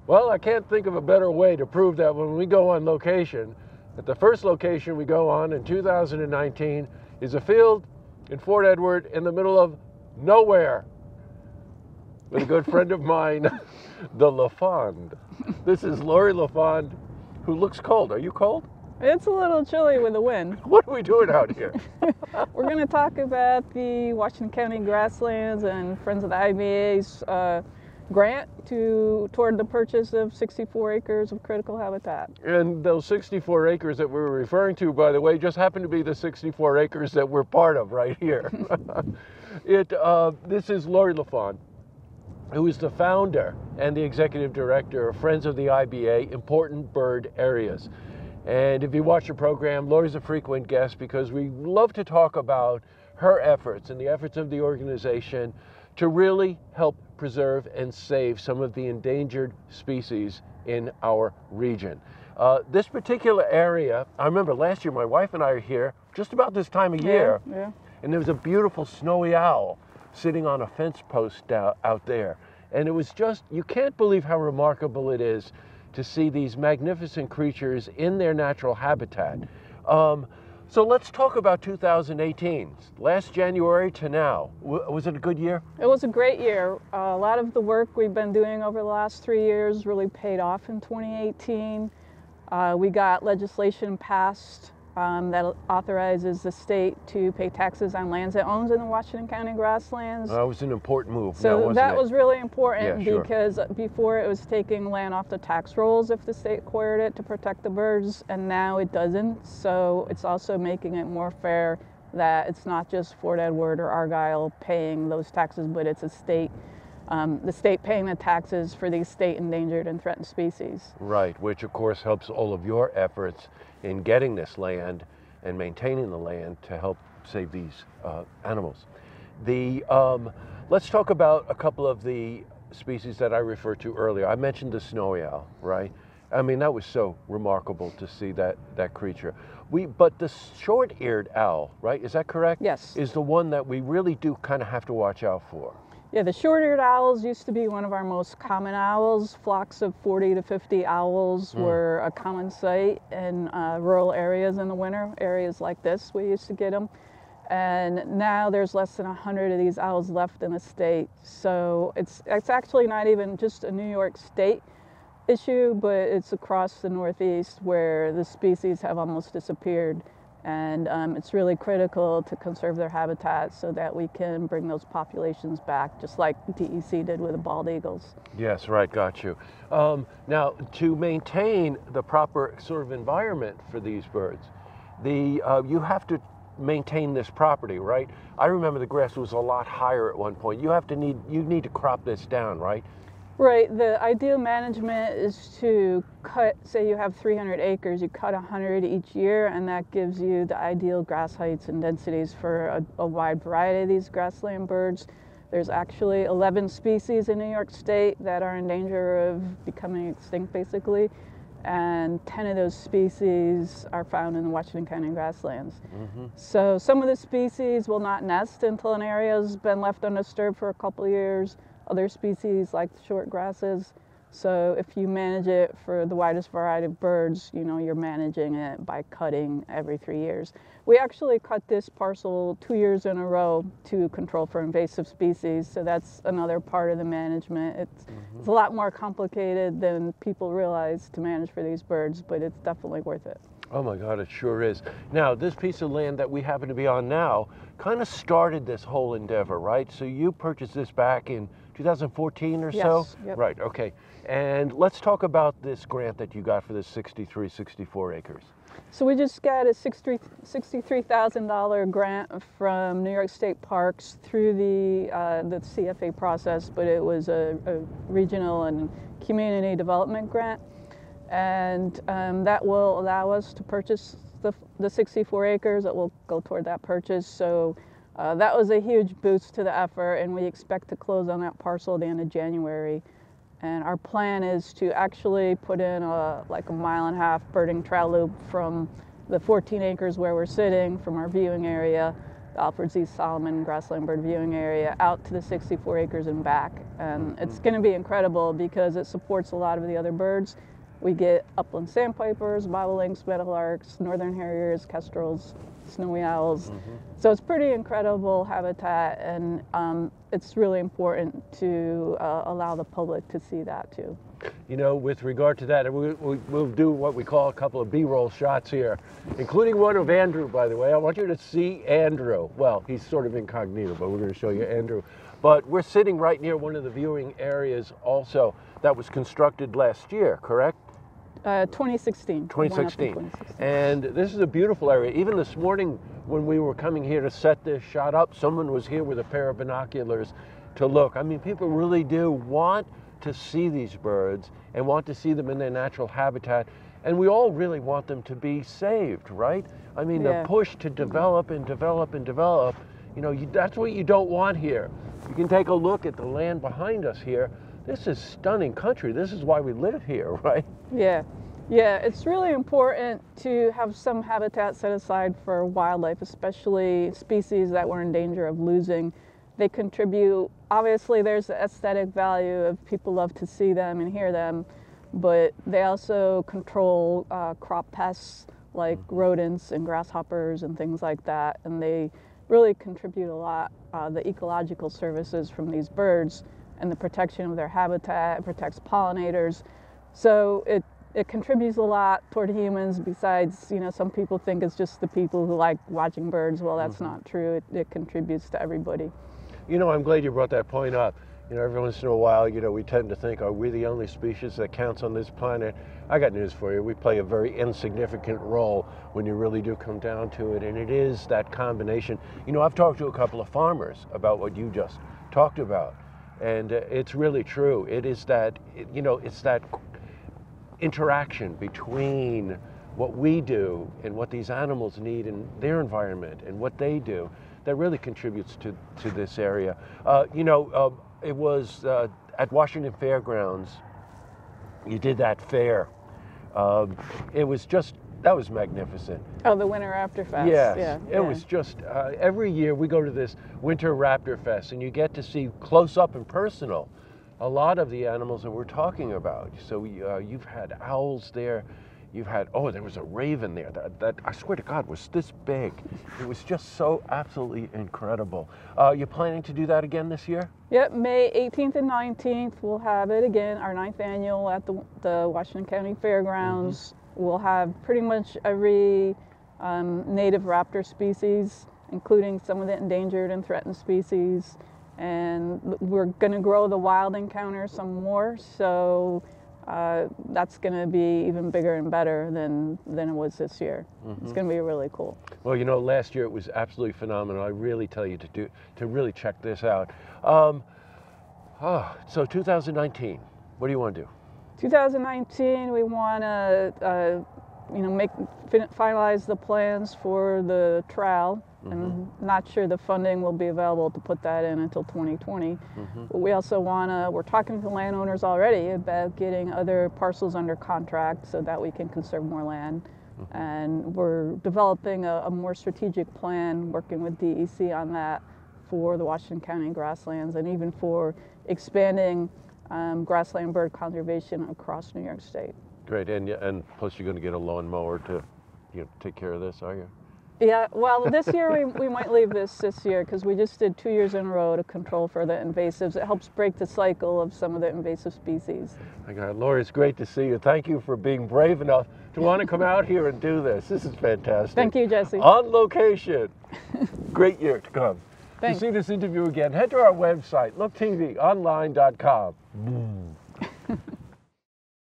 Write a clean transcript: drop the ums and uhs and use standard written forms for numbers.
Well, I can't think of a better way to prove that when we go on location. That the first location we go on in 2019 is a field in Fort Edward in the middle of nowhere with a good friend of mine, the LaFond. This is Laurie LaFond, who looks cold. Are you cold? It's a little chilly with the wind. What are we doing out here? We're going to talk about the Washington County Grasslands and Friends of the IBA's grant toward the purchase of 64 acres of critical habitat. And those 64 acres that we're referring to, by the way, just happen to be the 64 acres that we're part of right here. This is Laurie LaFond, who is the founder and the executive director of Friends of the IBA Important Bird Areas. And if you watch the program, Laurie's a frequent guest because we love to talk about her efforts and the efforts of the organization to really help preserve and save some of the endangered species in our region. This particular area, I remember last year my wife and I are here just about this time of year, and there was a beautiful snowy owl sitting on a fence post out there. And it was just, you can't believe how remarkable it is to see these magnificent creatures in their natural habitat. So let's talk about 2018, last January to now. Was it a good year? It was a great year. A lot of the work we've been doing over the last 3 years really paid off in 2018. We got legislation passed that authorizes the state to pay taxes on lands it owns in the Washington County Grasslands. That was an important move. So that was really important, Yeah, sure. because before it was taking land off the tax rolls if the state acquired it to protect the birds, and now it doesn't. So it's also making it more fair that it's not just Fort Edward or Argyle paying those taxes, but it's a state, the state paying the taxes for these state endangered and threatened species. Right, which of course helps all of your efforts in getting this land and maintaining the land to help save these animals. Let's talk about a couple of the species that I referred to earlier. I mentioned the snowy owl, right? I mean, that was so remarkable to see that creature. But the short-eared owl, right, is that correct? Yes. Is the one that we really do kind of have to watch out for. Yeah, the short-eared owls used to be one of our most common owls. Flocks of 40 to 50 owls were a common sight in rural areas in the winter, areas like this we used to get them. And now there's less than 100 of these owls left in the state. So it's actually not even just a New York State issue, but it's across the Northeast where the species have almost disappeared. And it's really critical to conserve their habitat so that we can bring those populations back, just like DEC did with the bald eagles. Yes, right, got you. Now, to maintain the proper sort of environment for these birds, you have to maintain this property, right? I remember the grass was a lot higher at one point. You need to crop this down, right? Right, the ideal management is to cut, say you have 300 acres, you cut 100 each year, and that gives you the ideal grass heights and densities for a wide variety of these grassland birds. There's actually 11 species in New York State that are in danger of becoming extinct, basically, and 10 of those species are found in the Washington County Grasslands. So some of the species will not nest until an area has been left undisturbed for a couple of years. Other species like the short grasses. So if you manage it for the widest variety of birds, you know, you're managing it by cutting every 3 years. We actually cut this parcel 2 years in a row to control for invasive species. So that's another part of the management. It's a lot more complicated than people realize to manage for these birds, but it's definitely worth it. Oh my God, it sure is. Now, this piece of land that we happen to be on now kind of started this whole endeavor, right? So you purchased this back in 2014 or so? Yes. Yep. Right, okay. And let's talk about this grant that you got for this 64 acres. So we just got a $63,000 grant from New York State Parks through the CFA process, but it was a regional and community development grant. And that will allow us to purchase the 64 acres that will go toward that purchase. So that was a huge boost to the effort, and we expect to close on that parcel at the end of January. And our plan is to actually put in like a 1.5 mile birding trail loop from the 14 acres where we're sitting from our viewing area. the Alfred's East Solomon Grassland Bird Viewing Area out to the 64 acres and back. And it's going to be incredible because it supports a lot of the other birds. We get upland sandpipers, bobolinks, meadowlarks, northern harriers, kestrels, snowy owls. So it's pretty incredible habitat, and it's really important to allow the public to see that too. You know, with regard to that, we'll do what we call a couple of B-roll shots here, including one of Andrew, by the way. I want you to see Andrew. Well, he's sort of incognito, but we're going to show you Andrew. But we're sitting right near one of the viewing areas also that was constructed last year, correct? 2016. 2016. And this is a beautiful area. Even this morning when we were coming here to set this shot up, someone was here with a pair of binoculars to look. I mean, people really do want to see these birds and want to see them in their natural habitat. And we all really want them to be saved, right? I mean, the push to develop and develop and develop, you know, that's what you don't want here. You can take a look at the land behind us here. This is stunning country. This is why we live here, right? Yeah, it's really important to have some habitat set aside for wildlife, especially species that we're in danger of losing. They contribute, obviously there's the aesthetic value of people love to see them and hear them, but they also control crop pests like rodents and grasshoppers and things like that, and they really contribute a lot, the ecological services from these birds and the protection of their habitat. It protects pollinators. So it contributes a lot toward humans. Besides, you know, some people think it's just the people who like watching birds. Well, that's not true. It contributes to everybody. You know, I'm glad you brought that point up. You know, every once in a while, you know, we tend to think, are we the only species that counts on this planet? I got news for you. We play a very insignificant role when you really do come down to it. And it is that combination. You know, I've talked to a couple of farmers about what you just talked about. And it's really true. It is that, you know, it's that interaction between what we do and what these animals need in their environment and what they do that really contributes to this area. You know, it was at Washington Fairgrounds, you did that fair. It was just, that was magnificent. Oh, the Winter Raptor Fest. Yes, it was just, every year we go to this Winter Raptor Fest and you get to see close up and personal a lot of the animals that we're talking about. So you've had owls there, you've had, oh, there was a raven there that I swear to God was this big. It was just so absolutely incredible. You planning to do that again this year? Yep, May 18th and 19th, we'll have it again, our 9th annual at the Washington County Fairgrounds. We'll have pretty much every native raptor species, including some of the endangered and threatened species. And we're going to grow the wild encounter some more, so that's going to be even bigger and better than it was this year. It's going to be really cool. Well, you know, last year it was absolutely phenomenal. I really tell you to really check this out. So 2019, what do you want to do? 2019, we want to, you know, finalize the plans for the trail. I'm not sure the funding will be available to put that in until 2020. But we also want to, we're talking to landowners already about getting other parcels under contract so that we can conserve more land. And we're developing a more strategic plan, working with DEC on that for the Washington County Grasslands and even for expanding grassland bird conservation across New York State. Great, and plus you're going to get a lawnmower to, you know, take care of this, are you? Yeah, well, this year we might leave this year because we just did 2 years in a row to control for the invasives. It helps break the cycle of some of the invasive species. Okay, Laurie, it's great to see you. Thank you for being brave enough to want to come out here and do this. This is fantastic. Thank you, Jesse. On location. Great year to come. Thanks. To see this interview again, head to our website, looktvonline.com.